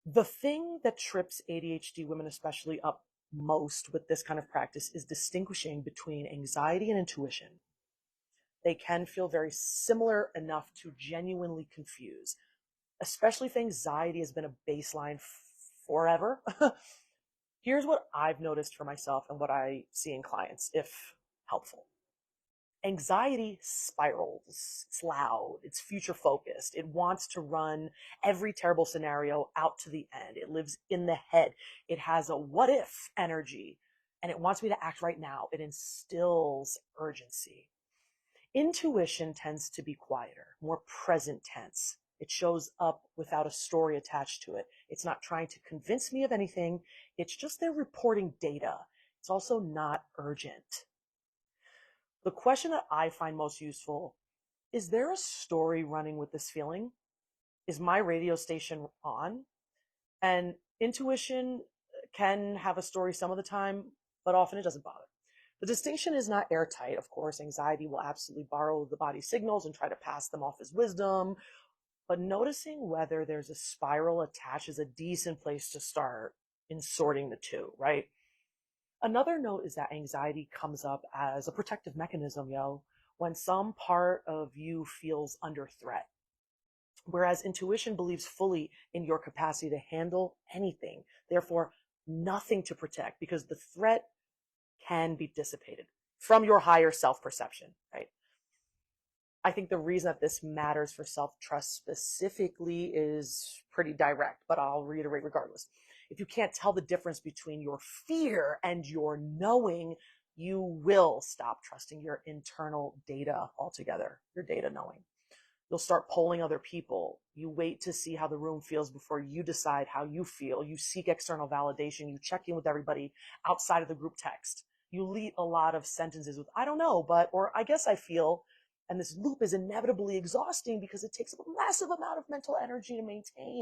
The thing that trips ADHD women especially up most with this kind of practice is distinguishing between anxiety and intuition. They can feel very similar enough to genuinely confuse, especially if anxiety has been a baseline forever. Here's what I've noticed for myself and what I see in clients, if helpful. Anxiety spirals. It's loud. It's future focused. It wants to run every terrible scenario out to the end. It lives in the head. It has a what if energy and it wants me to act right now. It instills urgency. Intuition tends to be quieter, more present tense. It shows up without a story attached to it. It's not trying to convince me of anything. It's just they're reporting data. It's also not urgent. The question that I find most useful is there a story running with this feeling? Is my radio station on? And intuition can have a story some of the time, but often it doesn't bother. The distinction is not airtight, of course. Anxiety will absolutely borrow the body's signals and try to pass them off as wisdom. But noticing whether there's a spiral attached is a decent place to start in sorting the two, right? Another note is that anxiety comes up as a protective mechanism, when some part of you feels under threat. Whereas intuition believes fully in your capacity to handle anything. Therefore, nothing to protect because the threat can be dissipated from your higher self-perception, right? I think the reason that this matters for self-trust specifically is pretty direct, but I'll reiterate regardless. If you can't tell the difference between your fear and your knowing, you will stop trusting your internal data altogether, your data knowing. You'll start polling other people. You wait to see how the room feels before you decide how you feel. You seek external validation. You check in with everybody outside of the group text. You lead a lot of sentences with, I don't know, but, or I guess I feel. And this loop is inevitably exhausting because it takes a massive amount of mental energy to maintain.